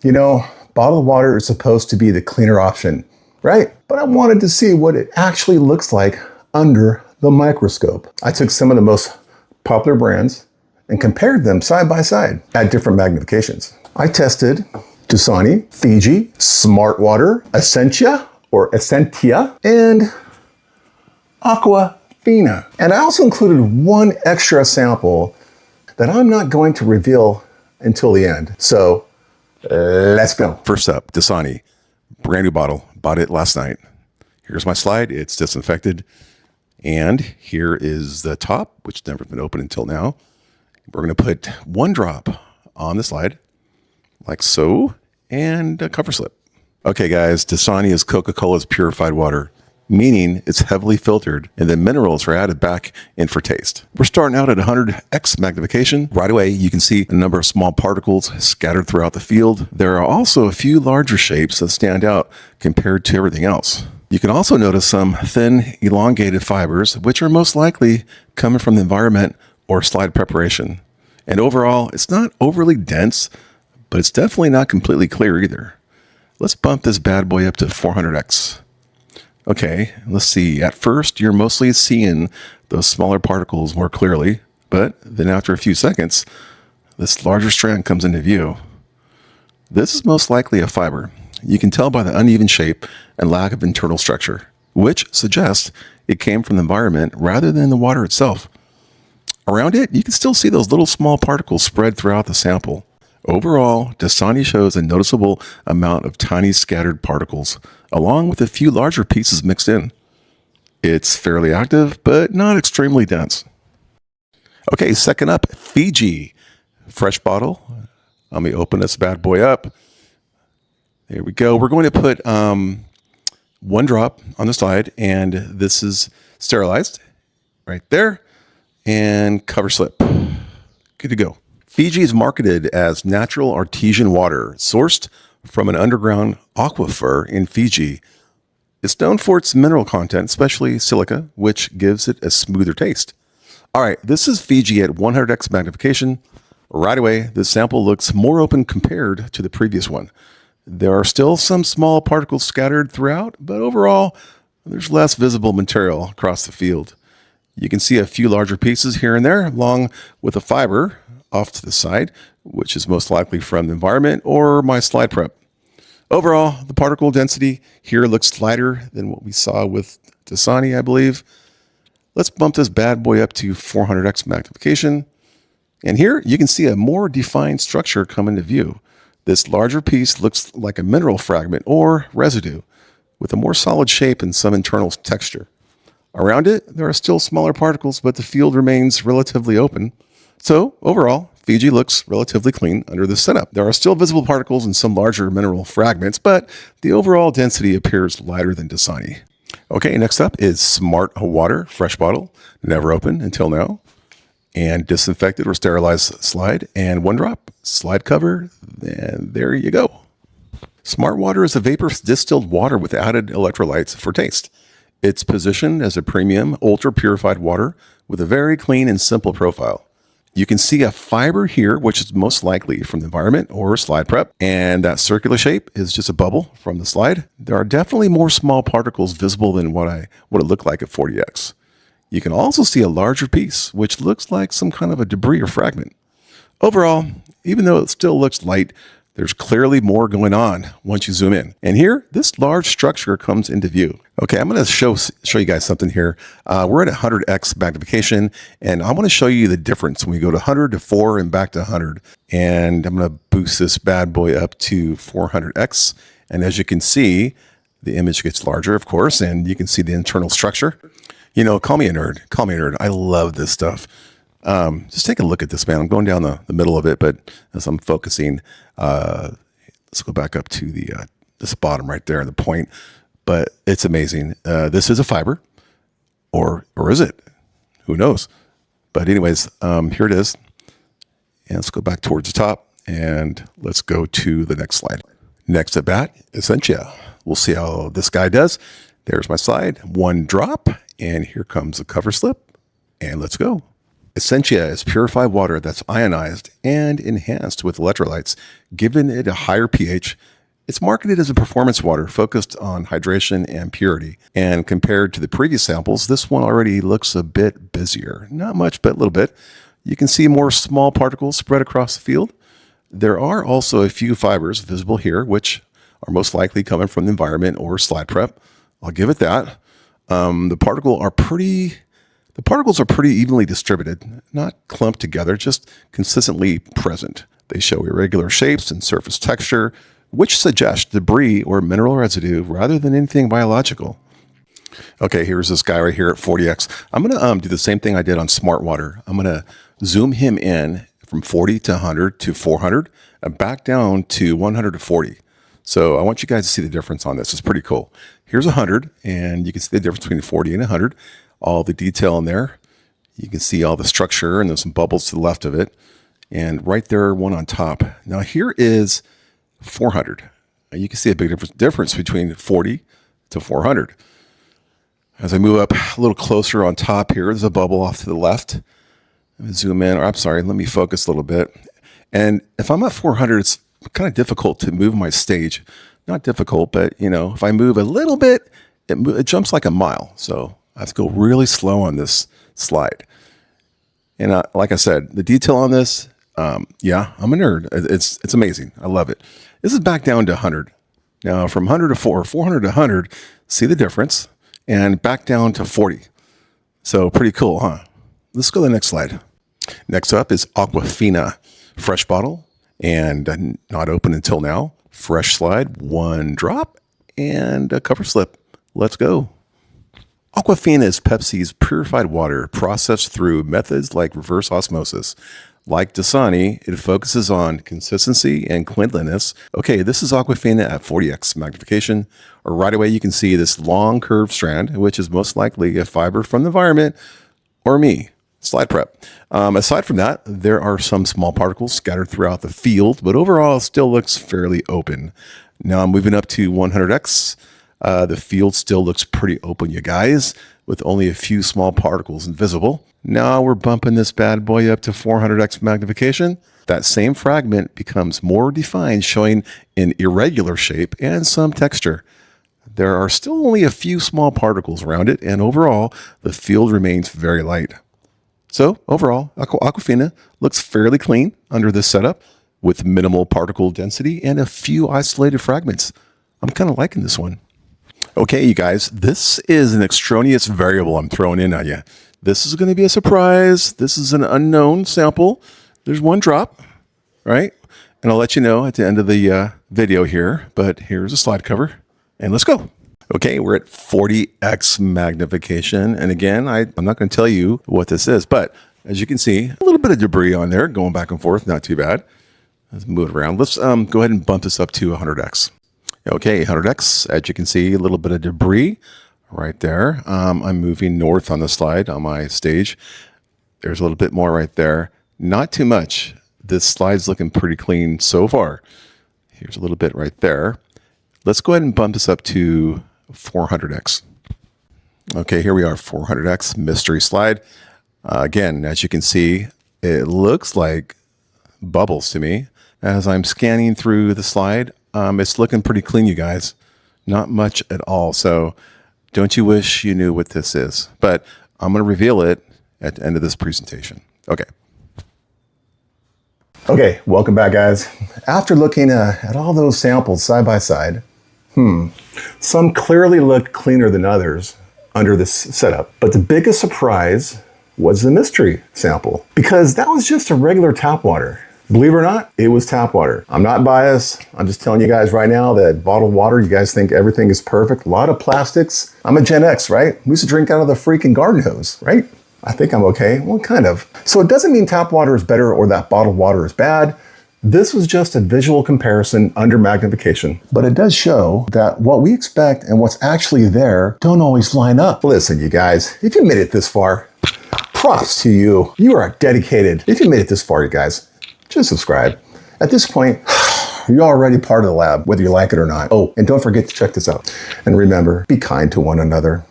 You know, bottled water is supposed to be the cleaner option, right? But I wanted to see what it actually looks like under the microscope. I took some of the most popular brands and compared them side by side at different magnifications. I tested Dasani, Fiji, Smartwater, Essentia, and Aquafina. And I also included one extra sample that I'm not going to reveal until the end. So let's go. First up, Dasani, brand new bottle. Bought it last night. Here's my slide. It's disinfected. And here is the top, which never been opened until now. We're going to put one drop on the slide, like so, and a cover slip. Okay, guys, Dasani is Coca-Cola's purified water, meaning it's heavily filtered and the minerals are added back in for taste. We're starting out at 100x magnification. Right away, you can see a number of small particles scattered throughout the field. There are also a few larger shapes that stand out compared to everything else. You can also notice some thin, elongated fibers, which are most likely coming from the environment or slide preparation. And overall, it's not overly dense, but it's definitely not completely clear either. Let's bump this bad boy up to 400x. Okay, let's see. At first, you're mostly seeing those smaller particles more clearly, but then after a few seconds, this larger strand comes into view. This is most likely a fiber. You can tell by the uneven shape and lack of internal structure, which suggests it came from the environment rather than the water itself. Around it, you can still see those little small particles spread throughout the sample. Overall, Dasani shows a noticeable amount of tiny scattered particles, along with a few larger pieces mixed in. It's fairly active, but not extremely dense. Okay, second up, Fiji. Fresh bottle. Let me open this bad boy up. There we go. We're going to put one drop on the slide, and this is sterilized right there, and cover slip. Good to go. Fiji is marketed as natural artesian water sourced from an underground aquifer in Fiji. It's known for its mineral content, especially silica, which gives it a smoother taste. All right, this is Fiji at 100x magnification. Right away, this sample looks more open compared to the previous one. There are still some small particles scattered throughout, but overall, there's less visible material across the field. You can see a few larger pieces here and there, along with a fiber off to the side, which is most likely from the environment or my slide prep. Overall, the particle density here looks lighter than what we saw with Dasani, I believe. Let's bump this bad boy up to 400x magnification. And here you can see a more defined structure come into view. This larger piece looks like a mineral fragment or residue with a more solid shape and some internal texture. Around it, there are still smaller particles, but the field remains relatively open. So overall, Fiji looks relatively clean under this setup. There are still visible particles and some larger mineral fragments, but the overall density appears lighter than Dasani. Okay, next up is Smartwater, fresh bottle, never opened until now, and disinfected or sterilized slide, and one drop, slide cover, and there you go. Smartwater is a vapor distilled water with added electrolytes for taste. It's positioned as a premium, ultra-purified water with a very clean and simple profile. You can see a fiber here, which is most likely from the environment or slide prep, and that circular shape is just a bubble from the slide. There are definitely more small particles visible than what it looked like at 40x. You can also see a larger piece, which looks like some kind of a debris or fragment. Overall, even though it still looks light, there's clearly more going on once you zoom in. And here, this large structure comes into view. Okay, I'm going to show you guys something here. We're at 100x magnification, and I want to show you the difference when we go to 100 to 4 and back to 100. And I'm going to boost this bad boy up to 400x. And as you can see, the image gets larger, of course, and you can see the internal structure. You know, call me a nerd. Call me a nerd. I love this stuff. Just take a look at this, man. I'm going down the middle of it, but as I'm focusing, let's go back up to this bottom right there, the point. But it's amazing. This is a fiber, or is it? Who knows? But anyways, here it is. And let's go back towards the top, and let's go to the next slide. Next at bat, Essentia. We'll see how this guy does. There's my slide. One drop, and here comes the cover slip, and let's go. Essentia is purified water that's ionized and enhanced with electrolytes, giving it a higher pH. It's marketed as a performance water focused on hydration and purity. And compared to the previous samples, this one already looks a bit busier. Not much, but a little bit. You can see more small particles spread across the field. There are also a few fibers visible here, which are most likely coming from the environment or slide prep. I'll give it that. The particles are pretty evenly distributed, not clumped together, just consistently present. They show irregular shapes and surface texture, which suggest debris or mineral residue rather than anything biological. Okay, here's this guy right here at 40x. I'm going to do the same thing I did on Smartwater. I'm going to zoom him in from 40 to 100 to 400 and back down to 100 to 40. So I want you guys to see the difference on this. It's pretty cool. Here's 100, and you can see the difference between 40 and 100. All the detail in there. You can see all the structure, and there's some bubbles to the left of it. And right there, one on top. Now here is 400. You can see a big difference between 40 to 400. As I move up a little closer on top here, there's a bubble off to the left. Let me zoom in, or I'm sorry, let me focus a little bit. And if I'm at 400, it's kind of difficult to move my stage. Not difficult, but if I move a little bit, it jumps like a mile. So I have to go really slow on this slide. And like I said, the detail on this, yeah, I'm a nerd. It's amazing. I love it. This is back down to 100. Now from 100 to 400 to 100, see the difference, and back down to 40. So pretty cool, huh? Let's go to the next slide. Next up is Aquafina, fresh bottle and not open until now. Fresh slide, one drop and a cover slip. Let's go. Aquafina is Pepsi's purified water processed through methods like reverse osmosis. Like Dasani, it focuses on consistency and cleanliness. Okay, this is Aquafina at 40x magnification. Right away, you can see this long curved strand, which is most likely a fiber from the environment or me. Slide prep. Aside from that, there are some small particles scattered throughout the field, but overall it still looks fairly open. Now I'm moving up to 100x. The field still looks pretty open, you guys, with only a few small particles invisible. Now we're bumping this bad boy up to 400x magnification. That same fragment becomes more defined, showing an irregular shape and some texture. There are still only a few small particles around it, and overall, the field remains very light. So overall, Aquafina looks fairly clean under this setup with minimal particle density and a few isolated fragments. I'm kind of liking this one. Okay, you guys, this is an extraneous variable I'm throwing in on you. This is going to be a surprise. This is an unknown sample. There's one drop, right? And I'll let you know at the end of the video here, but here's a slide cover and let's go. Okay, we're at 40x magnification. And again, I'm not going to tell you what this is, but as you can see, a little bit of debris on there going back and forth, not too bad. Let's move it around. Let's go ahead and bump this up to 100x. Okay, 100x, as you can see, a little bit of debris right there. I'm moving north on the slide on my stage. There's a little bit more right there. Not too much. This slide's looking pretty clean so far. Here's a little bit right there. Let's go ahead and bump this up to 400x. Okay, here we are, 400x mystery slide. Again, as you can see, it looks like bubbles to me. As I'm scanning through the slide, it's looking pretty clean, you guys. Not much at all. So don't you wish you knew what this is? But I'm going to reveal it at the end of this presentation. Okay. Okay, welcome back, guys. After looking at all those samples side by side, some clearly looked cleaner than others under this setup. But the biggest surprise was the mystery sample, because that was just a regular tap water. Believe it or not, it was tap water. I'm not biased. I'm just telling you guys right now that bottled water, you guys think everything is perfect. A lot of plastics. I'm a Gen X, right? We used to drink out of the freaking garden hose, right? I think I'm okay. Well, kind of. So it doesn't mean tap water is better or that bottled water is bad. This was just a visual comparison under magnification. But it does show that what we expect and what's actually there don't always line up. Listen, you guys, if you made it this far, props to you. You are dedicated. If you made it this far, you guys, just subscribe. At this point, you're already part of the lab, whether you like it or not. Oh, and don't forget to check this out. And remember, be kind to one another.